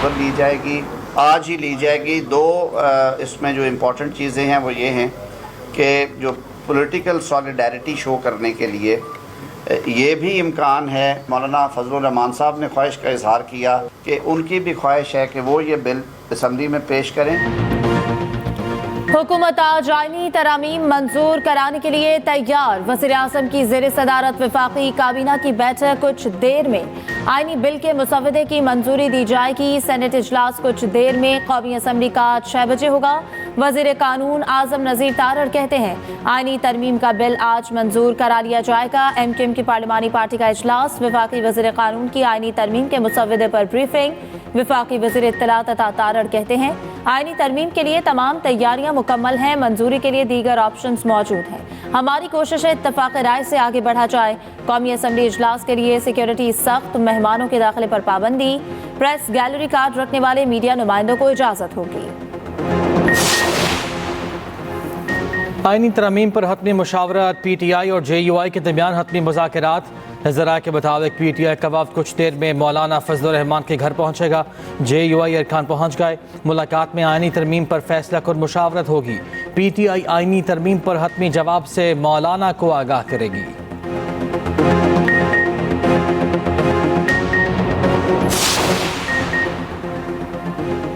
Approval ली जाएगी, आज ही ली जाएगी। दो इसमें जो इम्पोर्टेंट चीज़ें हैं वो ये हैं कि जो पॉलिटिकल सॉलिडारिटी शो करने के लिए ये भी इम्कान है, मौलाना फजलुर रहमान साहब ने ख्वाहिश का इजहार किया कि उनकी भी ख्वाहिश है कि वो ये बिल असम्बली में पेश करें। हुकूमत आज आईनी तरामीम मंजूर कराने के लिए तैयार। वज़ीर आज़म की ज़ेर सदारत वफाकी काबीना की बैठक कुछ देर में। आईनी बिल के मुसवदे की मंजूरी दी जाएगी। सेनेट इजलास कुछ देर में कौमी असम्बली का 6 बजे होगा। वज़ीर कानून आज़म नज़ीर तारड़ कहते हैं आईनी तरमीम का बिल आज मंजूर करा लिया जाएगा। MKM की पार्लिमानी पार्टी का इजलास। वफाकी वज़ीर कानून की आईनी तरमीम के मुसवदे पर ब्रीफिंग। वफाकी वज़ीर इत्तलात अता तारड़ कहते हैं आईनी तरमीम के लिए तमाम तैयारियां मुकम्मल हैं। मंजूरी के लिए दीगर ऑप्शंस मौजूद हैं। हमारी कोशिश है इत्तफाक राय से आगे बढ़ा जाए। कौमी असम्बली इजलास के लिए सिक्योरिटी सख्त, मेहमानों के दाखिले पर पाबंदी, प्रेस गैलरी कार्ड रखने वाले मीडिया नुमाइंदों को इजाज़त होगी। आईनी तरमीम पर हतमी मुशावरत। PTI और JUI के दरमियान हतमी मुज़ाकरात। ज़राए के मुताबिक PTI का वफ़द कुछ देर में मौलाना फजलुर रहमान के घर पहुँचेगा। JUI अरकान पहुँच गए। मुलाकात में आईनी तरमीम पर फैसला कर मुशावरत होगी। PTI आईनी तरमीम पर हतमी जवाब से मौलाना को आगाह करेगी।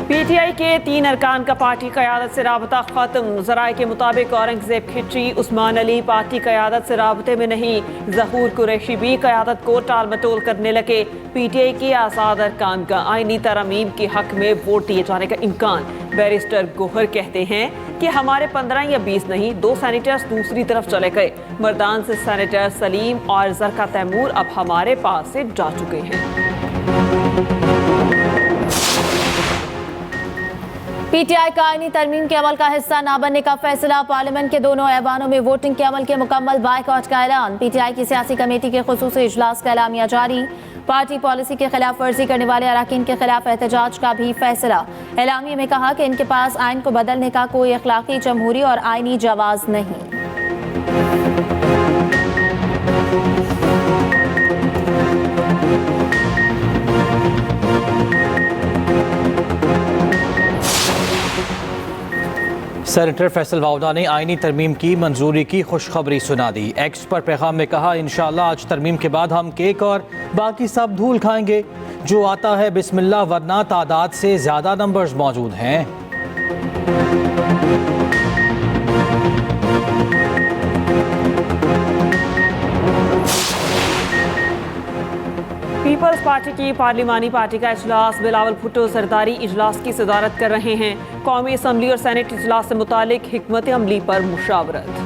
PTI के 3 अरकान का पार्टी क़यादत से राबता ख़त्म। ज़राए के मुताबिक औरंगज़ेब खिची, उस्मान अली पार्टी क़यादत से राबते में नहीं। ज़हूर कुरैशी भी क़यादत को टाल मटोल करने लगे। PTI के आज़ाद अरकान का आईनी तरमीम के हक़ में वोट दिए जाने का इम्कान। बैरिस्टर गोहर कहते हैं कि हमारे 15 या 20 नहीं, 2 सेनेटर्स दूसरी तरफ चले गए। मर्दान से सेनेटर सलीम और ज़रका तैमूर अब हमारे पास से जा चुके हैं। PTI का आईनी तरमीम के अमल का हिस्सा ना बनने का फैसला। पार्लियामेंट के दोनों ऐवानों में वोटिंग के अमल के मुकम्मल बायकॉट का ऐलान। PTI की सियासी कमेटी के खुसूसी इजलास का एलामिया जारी। पार्टी पॉलिसी के खिलाफ वर्जी करने वाले अरकान के खिलाफ एहतजाज का भी फैसला। एलामिया में कहा कि इनके पास आइन को बदलने का कोई अखलाकी, जमहूरी और आईनी जवाज नहीं। सेनेटर फैसल वाउदा ने आईनी तरमीम की मंजूरी की खुशखबरी सुना दी। एक्स पर पैगाम में कहा इंशाअल्लाह आज तरमीम के बाद हम केक और बाकी सब धूल खाएंगे। जो आता है बिस्मिल्लाह, वरना तादाद से ज़्यादा नंबर्स मौजूद हैं। पीपल्स पार्टी की पार्लिमानी पार्टी का इजलास। बिलावल भुट्टो सरदारी इजलास की सदारत कर रहे हैं। कौमी असम्बली और सेनेट इजलास से मुतालिक हिकमत अमली पर मुशावरत।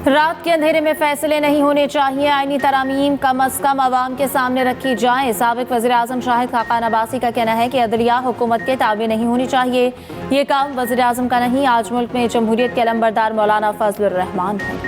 रात के अंधेरे में फैसले नहीं होने चाहिए। आईनी तरामीम कम अज कम अवाम के सामने रखी जाए। साबिक वज़ीर आज़म शाहिद खाकान अब्बासी का कहना है कि अदलिया हुकूमत के ताबे नहीं होनी चाहिए। ये काम वज़ीर आज़म का नहीं, आज मुल्क में जमहूरियत के अलंबरदार मौलाना फजलुर रहमान है।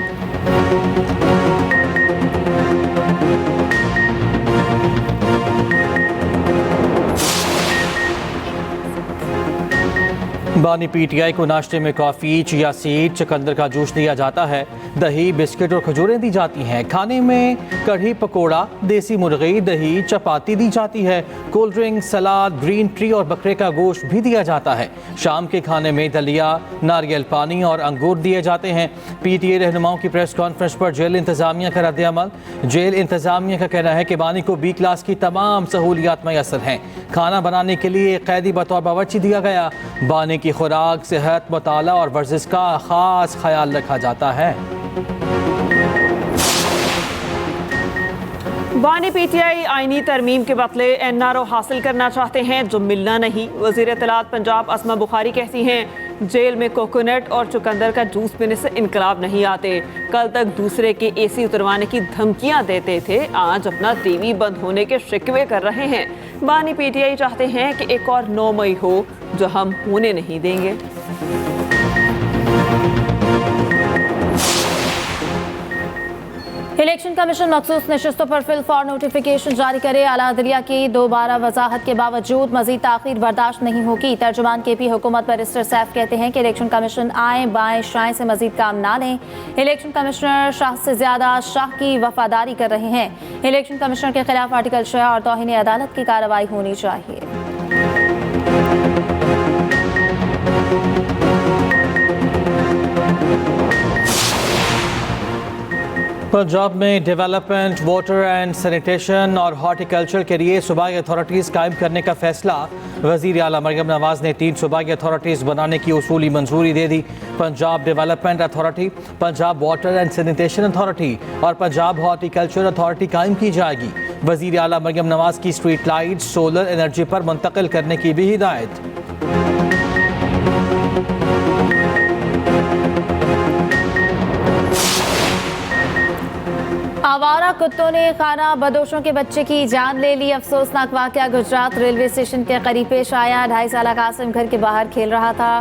बानी PTI को नाश्ते में कॉफ़ी, चिया सीड, चकंदर का जूस दिया जाता है। दही, बिस्किट और खजूरें दी जाती हैं। खाने में कढ़ी पकोड़ा, देसी मुर्गी, दही, चपाती दी जाती है। कोल्ड ड्रिंक, सलाद, ग्रीन टी और बकरे का गोश्त भी दिया जाता है। शाम के खाने में दलिया, नारियल पानी और अंगूर दिए जाते हैं। PTI रहनुमाओं की प्रेस कॉन्फ्रेंस पर जेल इंतज़ामिया का रद्द-ए-अमल। जेल इंतज़ामिया का कहना है कि बानी को B क्लास की तमाम सहूलियात मैसर हैं। खाना बनाने के लिए कैदी बतौर बावर्ची दिया गया। बानी की खुराक, सेहत, मुताला और वर्जिश का खास ख्याल रखा जाता है। बानी PTI आईनी तरमीम के बदले NRO हासिल करना चाहते हैं जो मिलना नहीं। वज़ीर इत्तलात पंजाब असमा बुखारी कहती हैं जेल में कोकोनट और चुकंदर का जूस पीने से इनकलाब नहीं आते। कल तक दूसरे के AC उतरवाने की धमकियां देते थे, आज अपना TV बंद होने के शिकवे कर रहे हैं। बानी PTI चाहते हैं कि एक और 9 मई हो जो हम होने नहीं देंगे। इलेक्शन कमीशन मखसूस नशस्तों पर फिल फॉर नोटिफिकेशन जारी करे। आला अदलिया की दोबारा वजाहत के बावजूद मजीद ताखीर बर्दाश्त नहीं होगी। तर्जुमान KP हुकूमत बैरिस्टर सैफ कहते हैं कि इलेक्शन कमीशन आए बाएं शाएं से मजीद काम ना लें। इलेक्शन कमिश्नर शाह से ज्यादा शाह की वफादारी कर रहे हैं। इलेक्शन कमिश्नर के खिलाफ आर्टिकल 6 और तौहीन अदालत की कार्रवाई होनी चाहिए। पंजाब में डेवलपमेंट, वाटर एंड सैनिटेशन और हॉर्टिकल्चर के लिए सूबाई अथॉरिटीज़ कायम करने का फैसला। वज़ीर आला मरियम नवाज़ ने 3 सूबाई अथॉरिटीज़ बनाने की उसूली मंजूरी दे दी। Punjab development authority, Punjab water and sanitation authority और पंजाब हॉर्टिकल्चर अथॉरिटी कायम की जाएगी। वज़ीर आला मरियम नवाज़ की स्ट्रीट लाइट सोलर एनर्जी पर मुंतकिल करने की भी हिदायत। आवारा कुत्तों ने खाना बदोशों के बच्चे की जान ले ली। अफसोसनाक वाकया गुजरात रेलवे स्टेशन के करीब पेश आया। 2.5 साला कासिम घर के बाहर खेल रहा था।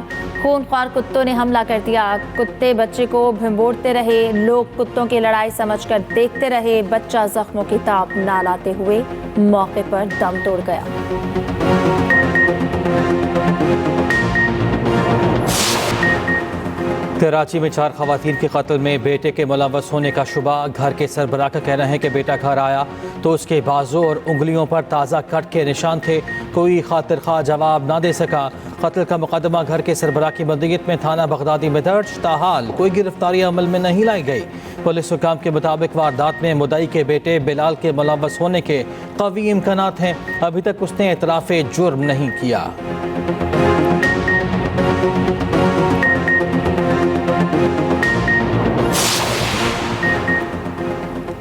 खूनख्वार कुत्तों ने हमला कर दिया। कुत्ते बच्चे को भिंबोड़ते रहे। लोग कुत्तों की लड़ाई समझकर देखते रहे। बच्चा जख्मों की ताप ना लाते हुए मौके पर दम तोड़ गया। कराची में 4 खवातीन के कत्ल में बेटे के मुलव्वस होने का शुबा। घर के सरबराह का कहना है कि बेटा घर आया तो उसके बाजू और उंगलियों पर ताज़ा कट के निशान थे। कोई खातिर खा जवाब ना दे सका। कत्ल का मुकदमा घर के सरबराह की मदीयत में थाना बगदादी में दर्ज। ताहाल कोई गिरफ्तारी अमल में नहीं लाई गई। पुलिस हुकाम के मुताबिक वारदात में मुद्दई के बेटे बिलाल के मुलव्वस होने के कवी इम्कानात हैं। अभी तक उसने एतराफ़े जुर्म नहीं किया।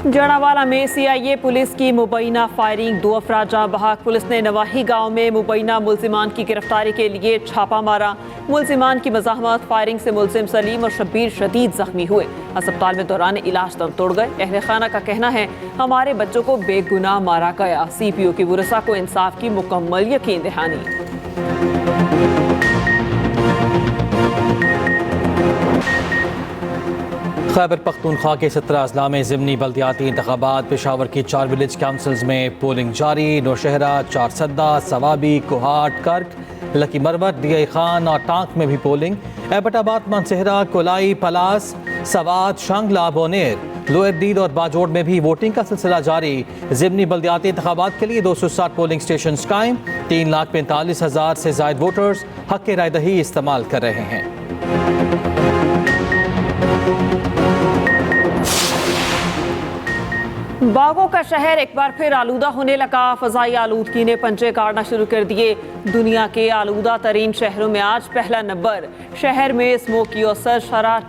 जड़ावाला में CIA पुलिस की मुबैना फायरिंग, 2 अफराद जाँ बहक। पुलिस ने नवाही गांव में मुबैना मुल्जिमान की गिरफ्तारी के लिए छापा मारा। मुल्जिमान की मज़ाहमत फायरिंग से मुल्जिम सलीम और शब्बीर शदीद जख्मी हुए। अस्पताल में दौरान इलाज दम तोड़ गए। अहले खाना का कहना है हमारे बच्चों को बेगुनाह मारा गया। CPO की वरसा को इंसाफ की मुकम्मल यकीन दहानी। खैबर पख्तूनख्वा के 17 अजला में ज़िमनी बल्दियाती इंतखाबात। पेशावर की 4 विलेज काउंसिल्स में पोलिंग जारी। नौशहरा, चारसद्दा, सवाबी, कोहाट, कर्क, लकी मरवत, DI खान और टांक में भी पोलिंग। एबटाबाद, मानसेहरा, कोलाई, पलास, सवात, शांगला, बोनेर, लोअर दीद और बाजोड़ में भी वोटिंग का सिलसिला जारी। ज़िमनी बल्दियाती इंतखाबात के लिए 260 पोलिंग स्टेशन कायम। 3,45,000 से ज़ायद वोटर्स हक़ राय दही इस्तेमाल कर रहे हैं। बागों का शहर एक बार फिर आलूदा होने लगा। फ़ज़ाई आलूदगी ने पंजे गाड़ना शुरू कर दिए। दुनिया के आलूदा तरीन शहरों में आज पहला नंबर। शहर में स्मोकी औसत शरह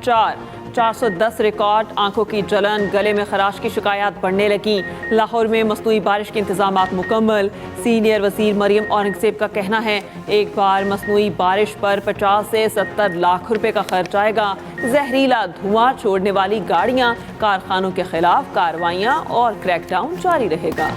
410 रिकॉर्ड। आंखों की जलन, गले में खराश की शिकायत बढ़ने लगी। लाहौर में मसनूई बारिश के इंतजामात मुकम्मल। सीनियर वज़ीर मरियम औरंगज़ेब का कहना है एक बार मसनूई बारिश पर 50 से 70 लाख रुपए का खर्च आएगा। जहरीला धुआं छोड़ने वाली गाड़ियां, कारखानों के खिलाफ कार्रवाइयां और क्रैकडाउन जारी रहेगा।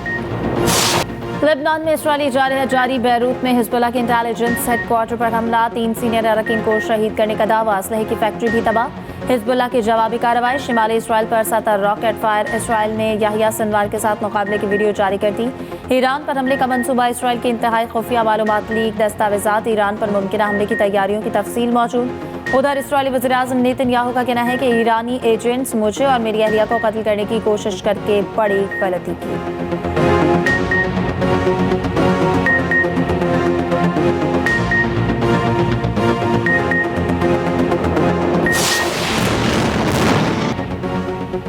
लेबनान में इसराइली जारी बैरूत में हिजबुल्लाह के इंटेलिजेंस हेडक्वार्टर पर हमला। 3 सीनियर अरकान को शहीद करने का दावा। असलहे की फैक्ट्री भी तबाह। हिजबुल्लाह की जवाबी कार्रवाई। शिमाली इसराइल पर 7 रॉकेट फायर। इसराइल ने याहिया सिनवार के साथ मुकाबले की वीडियो जारी कर दी। ईरान पर हमले का मंसूबा। इसराइल की इंतहाई खुफिया मालूमात लीक। दस्तावेजात ईरान पर मुमकिन हमले की तैयारियों की तफसील मौजूद। उधर इसराइली वज़ीर-ए-आज़म नेतन्याहू का कहना है कि ईरानी एजेंट्स मुझे और मेरी अहलिया को कत्ल करने की कोशिश करके बड़ी गलती की।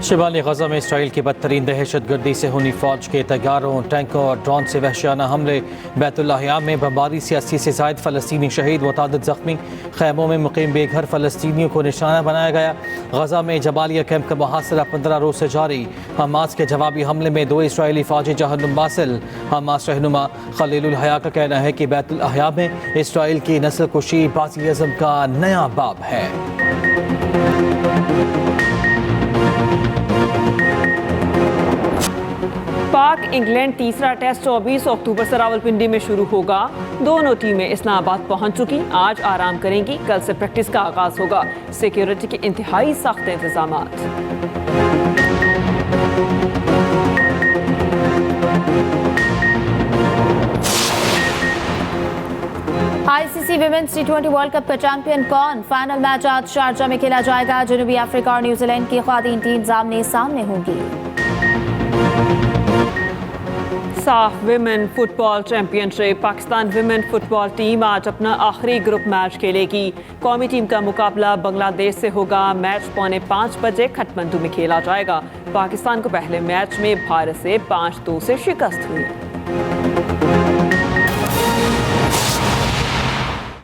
शिमाली गजा में इसराइल की बदतरीन दहशतगर्दी से हुई फौज के तैयारों, टैंकों और ड्रोन से वहशियाना हमले। बैतुल्लाहिया में बमबारी से 80 से ज़ायद फ़लस्तीनी शहीद, मुतादिद ज़ख्मी। खैमों में मुकीम बेघर फ़लस्तीनियों को निशाना बनाया गया। गजा में जबालिया कैंप का मुहासरा 15 रोज़ से जारी। हमास के जवाबी हमले में 2 इसराइली फ़ौजी जहन्नुम वासिल। हमास रहनुमा खलीलुल हया का कहना है कि बैतुल्लाहिया में इसराइल की नस्ल कुशी बाज़-ए-आज़म का नया बाब है। पाक इंग्लैंड तीसरा टेस्ट 24 अक्टूबर से रावलपिंडी में शुरू होगा। दोनों टीमें इस्लामाबाद पहुंच चुकी, आज आराम करेंगी। कल से प्रैक्टिस का आगाज होगा। सिक्योरिटी के इंतहाई सख्त इंतजामात। ICC women's T20 world cup का चैंपियन कौन? फाइनल मैच आज शारजा में खेला जाएगा। जनूबी अफ्रीका और न्यूजीलैंड की ख्वातीन टीम आमने सामने होंगी। साफ women football championship. Pakistan women football team आज अपना आखिरी ग्रुप मैच खेलेगी। कौमी टीम का मुकाबला बांग्लादेश से होगा। मैच 4:45 बजे खटमंडू में खेला जाएगा। पाकिस्तान को पहले मैच में भारत से 5-2 से शिकस्त हुई।